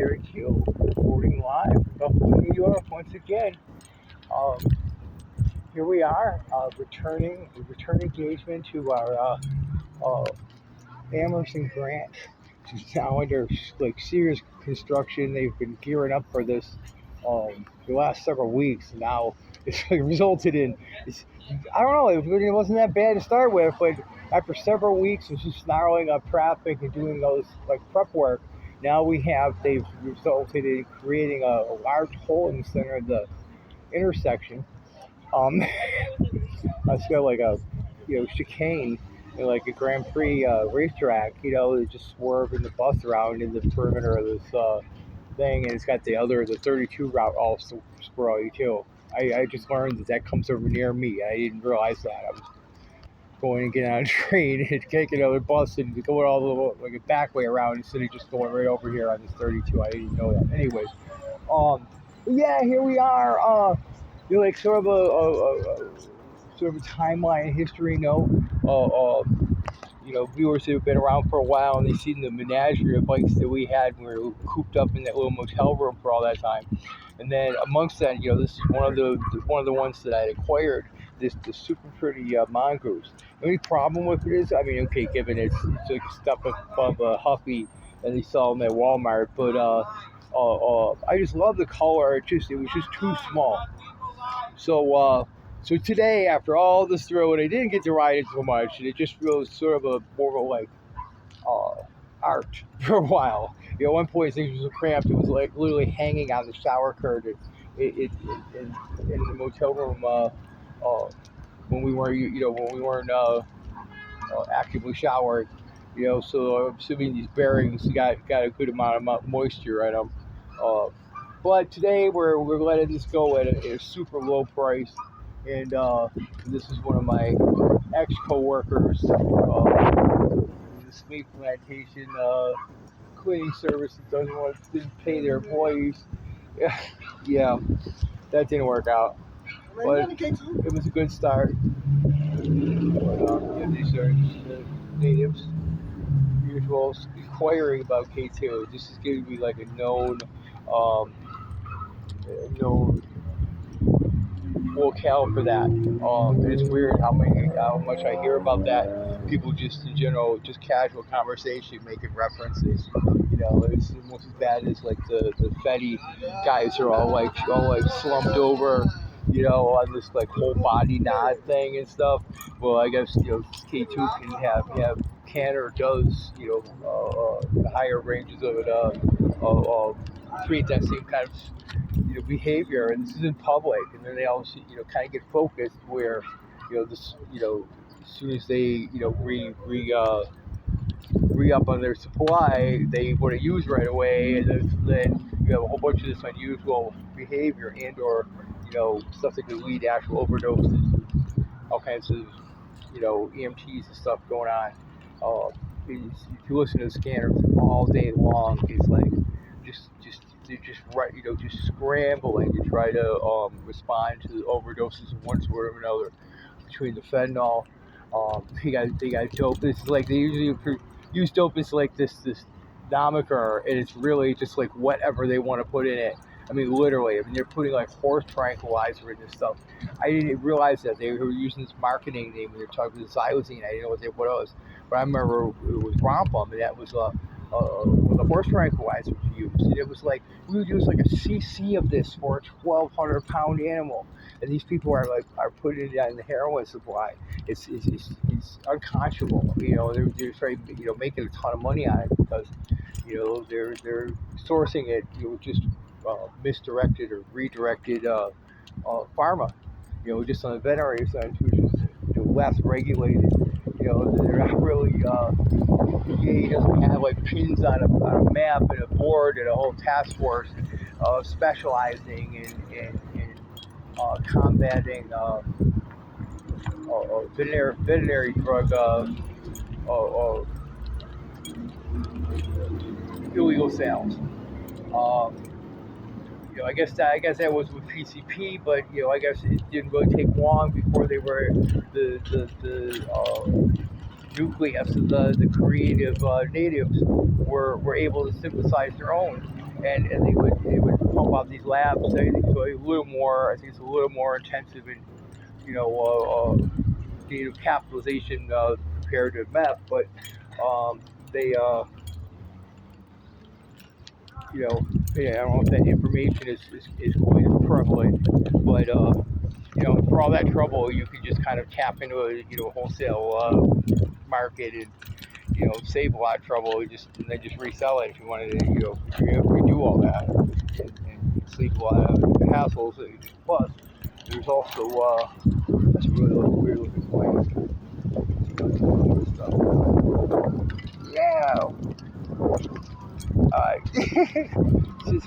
Geri reporting live from Buffalo, New York once again. Um, Here we are, return engagement to our Emerson grant. Which is now under like serious construction. They've been gearing up for this the last several weeks. Now it's resulted in it's, I don't know. It wasn't that bad to start with, but after several weeks of just snarling up traffic and doing those like prep work, now they've resulted in creating a large hole in the center of the intersection. Um, it's got like a chicane, like a Grand Prix racetrack. They just swerving the bus around in the perimeter of this thing, and it's got the 32 route also sprawly too. I just learned that comes over near me. I didn't realize that. I was going to get on a train and take another bus and going all the like a back way around instead of just going right over here on this 32. I didn't know that. Anyways, but yeah, here we are. Like sort of a timeline history note. Viewers who have been around for a while and they've seen the menagerie of bikes that we had when we were cooped up in that little motel room for all that time. And then amongst that, this is one of the ones that I acquired. This super pretty Mongoose. The only problem with it is, given it's like stuff above a Huffy, and they sell them at Walmart, but I just love the color. It was just too small. So today, after all this thrill, and I didn't get to ride it so much, and it just feels sort of a more of a like art for a while. At one point things were so cramped, it was like literally hanging on the shower curtain in the motel room when we weren't actively showering. So I'm assuming these bearings got a good amount of moisture in them. But today we're letting this go at a super low price, and this is one of my ex-coworkers. This meat plantation cleaning service that didn't pay their employees. Yeah, that didn't work out. But it was a good start. These are the natives. Usual inquiring about K2. This is going to be like a known locale for that. It's weird how much I hear about that. People just in general, just casual conversation making references. It's almost as bad as like the Fetty guys are all like slumped over, on this like whole body nod thing and stuff. Well, I guess K2 can or does the higher ranges of it create that same kind of behavior, and this is in public, and then they also kind of get focused where this as soon as they re-up on their supply, they want to use right away, and then you have a whole bunch of this unusual behavior and or stuff that could lead to actual overdoses, all kinds of EMTs and stuff going on. If you listen to the scanners all day long, it's like just scrambling to try to respond to the overdoses of one sort or another. Between the fentanyl, they got dope. It's like they usually use dope as like this moniker, and it's really just like whatever they want to put in it. Literally. They're putting like horse tranquilizer in this stuff. I didn't realize that they were using this marketing name when they were talking about xylazine. I didn't know what it was, but I remember it was Rompum, and that was the horse tranquilizer was used. And it was like we would use like a cc of this for a 1,200-pound animal, and these people are putting it in the heroin supply. It's unconscionable. They're trying making a ton of money on it because they're sourcing it just misdirected or redirected pharma. Just on the veterinary side, which is less regulated. They're not really. EPA doesn't have like pins on a map and a board and a whole task force specializing in combating veterinary drug illegal sales. I guess that was with PCP, but I guess it didn't really take long before they were the nucleus of the creative natives were able to synthesize their own. and they would pump out these labs. So it's a little more. I think it's a little more intensive in you know data capitalization compared to meth, but they you know yeah, I don't know if that information is quite as prevalent, but for all that trouble, you could just kind of tap into a wholesale market and save a lot of trouble. And then just resell it if you wanted to if you redo all that and save a lot of hassles. Plus, there's also that's really weird looking place. Yeah.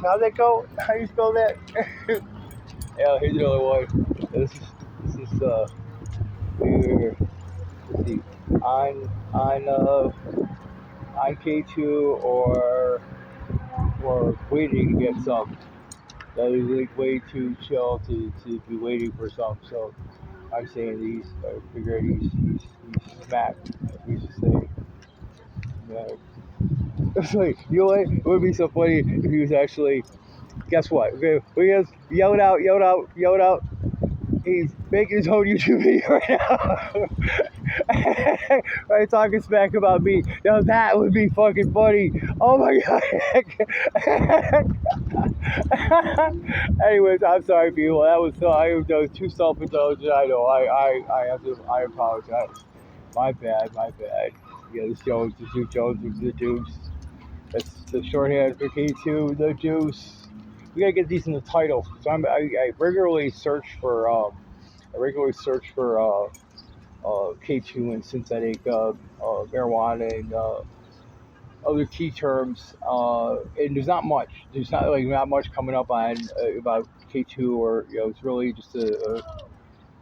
How'd that go? How do you spell that? Yeah, here's another one. This is here, let's see, on on K2 or waiting to get some. That is like way too chill to be waiting for some. So I'm saying I figure he's smack, as we used to say. Yeah. It's like, it would be so funny if he was actually, guess what? Okay, we just yelled out. He's making his own YouTube video right now. Right, talking smack about me. Now that would be fucking funny. Oh my god. Anyways, I'm sorry, people. That was too self-indulgent. I know. I apologize. My bad. Yeah, this Duke Jones was the Deuce. That's the shorthand for K2, the Juice. We gotta get these in the title. So I regularly search for K2 and synthetic marijuana and other key terms. And there's not much. There's not much coming up on about K2 or it's really just a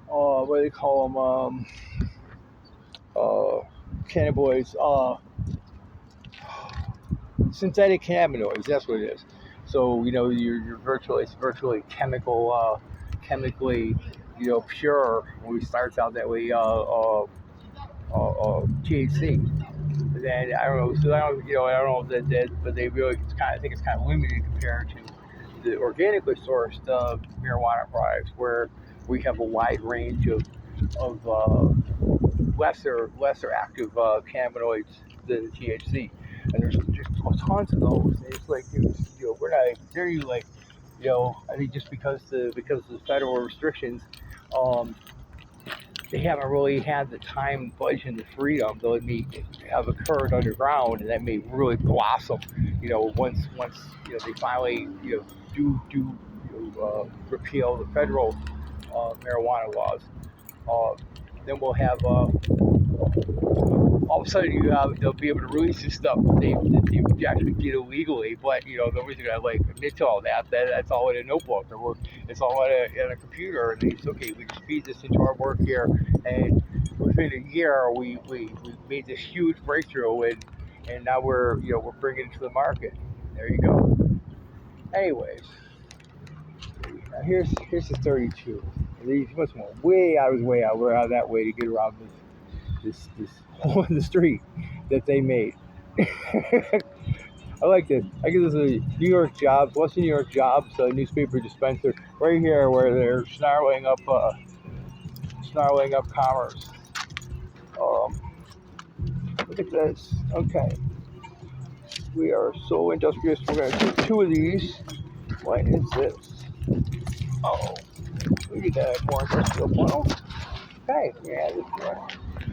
what do they call them? Cannabinoids. Synthetic cannabinoids. That's what it is. So you're virtually chemically pure. When it starts out that way, THC. Then I don't know. So I don't know if that, but they really I think it's kind of limited compared to the organically sourced marijuana products, where we have a wide range of lesser active cannabinoids than THC, and there's just tons of those. And it's like we're not nearly like I think just because of the federal restrictions, they haven't really had the time, budget, and the freedom, though it may have occurred underground, and that may really blossom. Once they finally do repeal the federal marijuana laws, then we'll have all of a sudden they'll be able to release this stuff that they actually did illegally, but nobody's gonna admit to all that. That's all in a notebook, or it's all in a computer, and it's okay. We just feed this into our work here, and within a year we made this huge breakthrough, and now we're bringing it to the market. There you go. Anyways, now here's the 32. He must went way out of his way out that way to get around this hole in the street that they made. I like this. I guess this is a New York Jobs, Western New York Jobs newspaper dispenser right here, where they're snarling up commerce. Look at this. Okay, we are so industrious. We're gonna take 2 of these. What is this? Oh, we need that more industrial funnel. Okay, yeah, this one.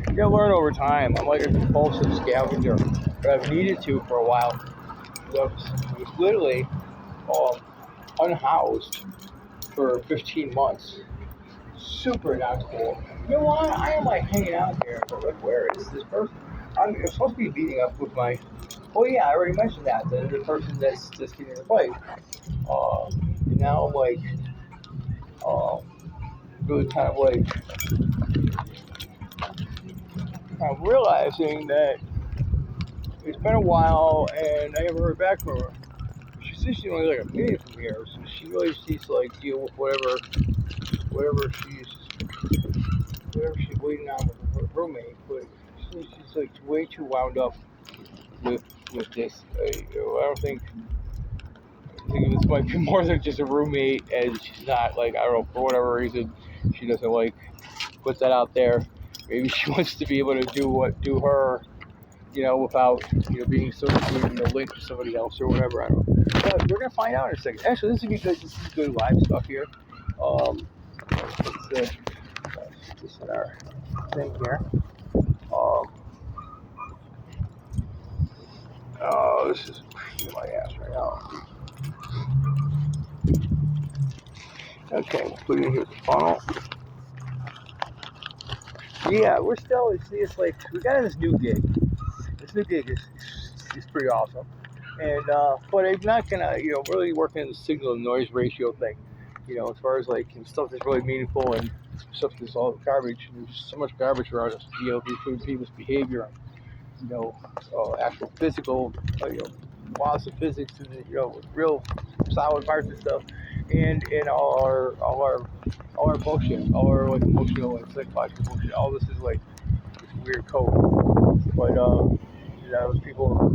You gotta learn over time. I'm like a compulsive scavenger, but I've needed to for a while. I was literally unhoused for 15 months. Super not cool. You know what? I am hanging out here, but where is this person? I'm supposed to be meeting up with my. Oh yeah, I already mentioned that. The person that's just getting replaced. Now I'm really kind of realizing that it's been a while and I haven't heard back from her. She says she's only like a minute from here, so she really needs to deal with whatever she's waiting on with her roommate. But she's way too wound up with this. I don't think thinking this might be more than just a roommate, and she's not like, I don't know, for whatever reason she doesn't like put that out there. Maybe she wants to be able to do her, without being linked to somebody else or whatever. I don't know. But we're gonna find out in a second. Actually, this is good live stuff here. Let's put this in our thing here. Oh, this is my ass right now. Okay, we'll put it in here the funnel. Yeah, we're still, it's like, we got this new gig. This new gig is pretty awesome. And, but I'm not gonna, really work in the signal and noise ratio thing. As far as like stuff that's really meaningful and stuff that's all garbage. There's so much garbage around us, between people's behavior and, actual physical, laws of physics and, real solid parts and stuff. And all our bullshit, all our like emotional and psychological bullshit. All this is like this weird code. But those people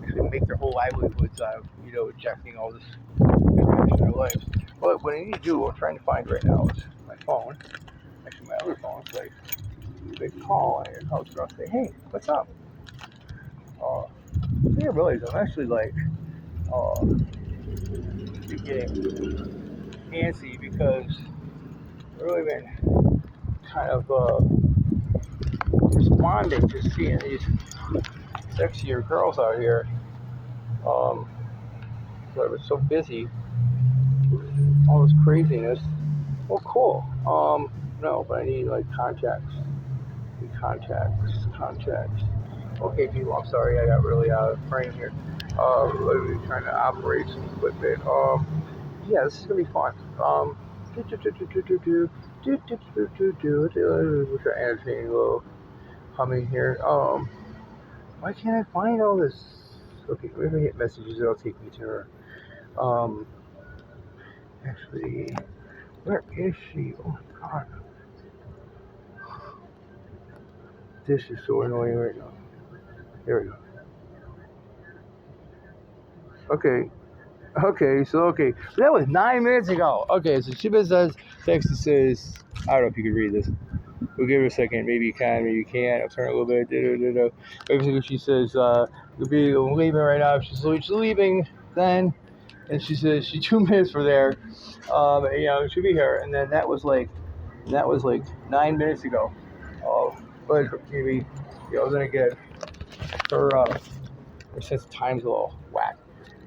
actually make their whole livelihoods out of injecting all this information in their lives. But what I need to do, what I'm trying to find right now is my phone. Actually, my other phone. It's like they call and I'll say, "Hey, what's up?" I didn't realize I'm actually like getting antsy because I've really been kind of responding to seeing these sexier girls out here. But I was so busy with all this craziness. Well, cool. No, but I need like contacts. Contacts. Okay, people, I'm sorry, I got really out of frame here. Literally trying to operate some equipment. Yeah, this is gonna be fun. Which are entertaining little humming here. Why can't I find all this? Okay, let me hit messages. It'll take me to her. Actually, where is she? Oh my god, this is so annoying right now. There we go. Okay, that was 9 minutes ago. Okay, so Shiba says, text says, I don't know if you can read this. We'll give her a second. Maybe you can, maybe you can't. I'll turn it a little bit. Basically, she says, I'm leaving right now. She's leaving then. And she says, she's 2 minutes from there. She'll be here. And then that was like 9 minutes ago. But maybe, then again, her sense of time's a little whack.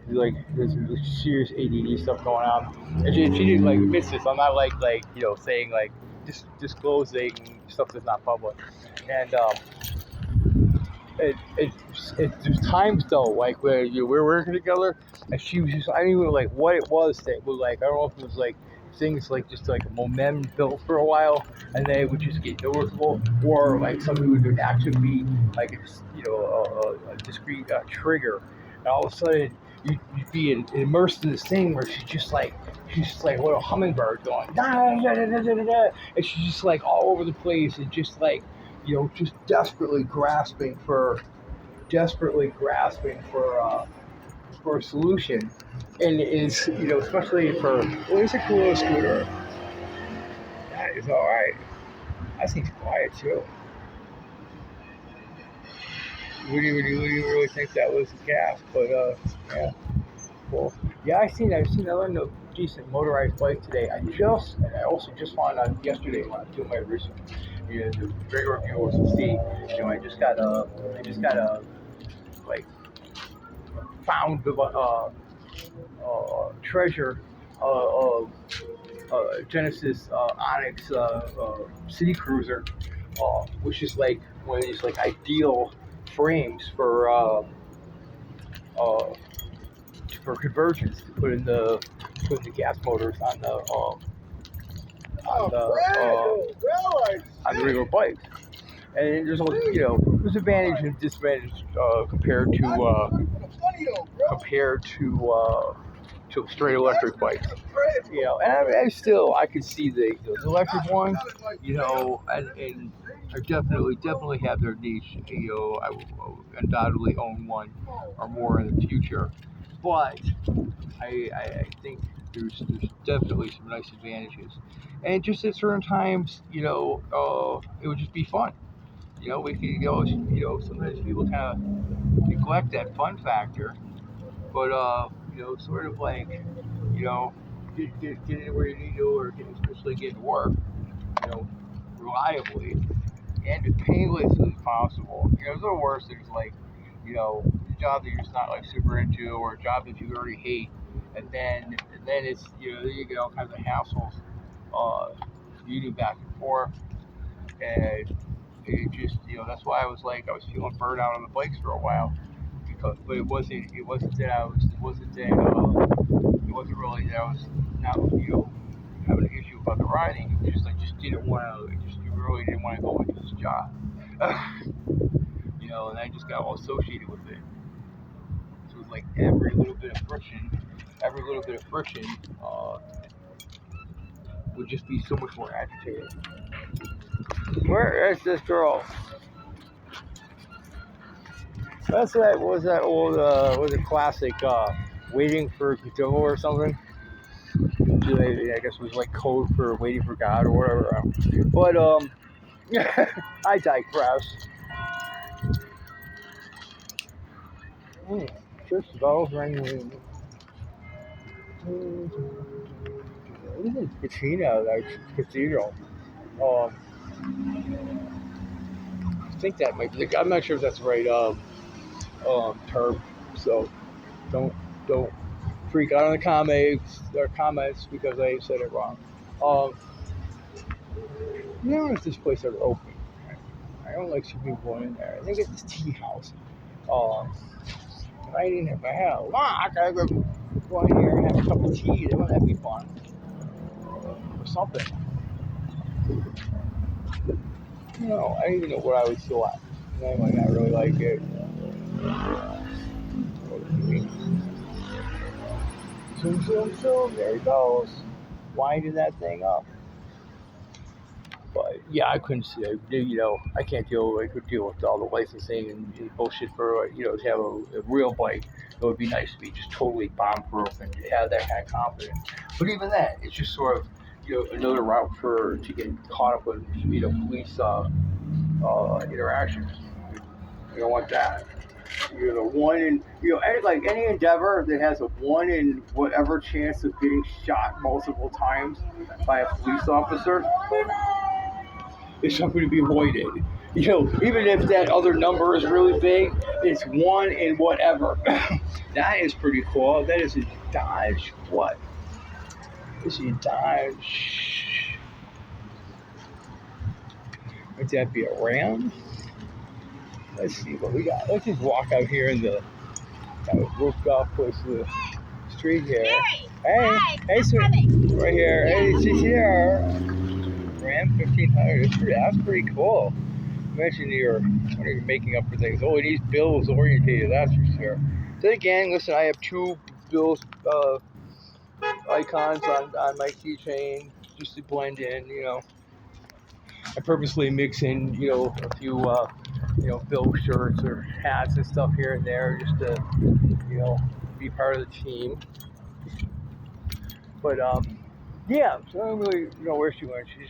Like there's serious ADD stuff going on, and she didn't like miss this. I'm not like saying like disclosing stuff that's not public, and there's times though like where we're working together, and she was just, I don't even know like what it was that was like, I don't know if it was like things like just like a momentum built for a while and then it would just get noticeable, or like something would actually be like a discrete trigger, and all of a sudden you'd be immersed in this thing where she's just like a little hummingbird going da, da, da, da, da, da, and she's just like all over the place and just like just desperately grasping for a solution. And it's especially for, well, it's a cool little scooter. That is all right. I think it's quiet too. Would you really think that was a gas? But yeah, cool. Yeah, I've seen another decent motorized bike today. I also just found out yesterday when I was doing my research. The regular viewers will see. I just got a like found treasure of Genesis Onyx City Cruiser, which is like one of these like ideal frames for conversions to put in the gas motors on the regular bikes. And there's there's advantage and disadvantage compared to straight electric bikes. And I could see the electric ones, and I definitely have their niche. I will undoubtedly own one or more in the future. but I think there's definitely some nice advantages, and just at certain times, it would just be fun. We could sometimes people kind of neglect that fun factor, but sort of like get in where you need to, or especially get to work, reliably and as painlessly as possible. It's the worst things like, a job that you're just not like super into, or a job that you already hate, and then it's then you get all kinds of hassles, commuting back and forth, and it just that's why I was feeling burnt out on the bikes for a while, but it wasn't really that I was not having an issue about the riding. It was just I just didn't want to. You really didn't want to go into this job. And I just got all associated with it. So it was like every little bit of friction would just be so much more agitated. Where is this girl? That's that. What was that old? Was it classic? Waiting for Godot or something. I guess it was like code for waiting for God or whatever. But I digress. Church bells ringing. This is Patina, like cathedral. I think that might be. I'm not sure if that's the right term. So don't freak out on the comments because I said it wrong. I don't know if this place ever opened. I don't like seeing people going in there. I think it's this tea house. If I didn't have a lock, I could go in here and have a cup of tea. Wouldn't that be fun? Or something. I don't even know what I would still at. I might not really like it. Zoom, there he goes. Winding that thing up. But yeah, I couldn't see it. I can't deal with all the licensing and bullshit for to have a real bike. It would be nice to be just totally bomb-proof and have that kind of confidence. But even that, it's just sort of another route to get caught up with police interactions. You don't want that. You're the one in any endeavor that has a 1 in whatever chance of getting shot multiple times by a police officer. It's something to be avoided. Even if that other number is really big, it's 1 in whatever. That is pretty cool. That is a Dodge. What? This is a Dodge. Would that be a Ram? Let's see what we got. Let's just walk out here in the roofed off place of the street here. Geri, hey, sweet. Right here. Yeah. Hey, she's here. Ram 1500. That's pretty cool. Imagine you're making up for things. Oh, and he's Bill's orientated, that's for sure. Then again, listen, I have 2 Bill's icons on my keychain just to blend in. I purposely mix in a few Bill shirts or hats and stuff here and there just to be part of the team. But yeah, so I don't really know where she went. She's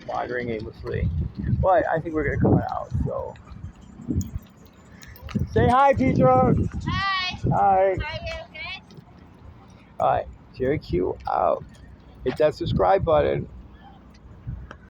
wandering aimlessly. But I think we're gonna come out. So say hi, Petra. Hi. Hi. Are you okay? All right, Geri Q out. Hit that subscribe button.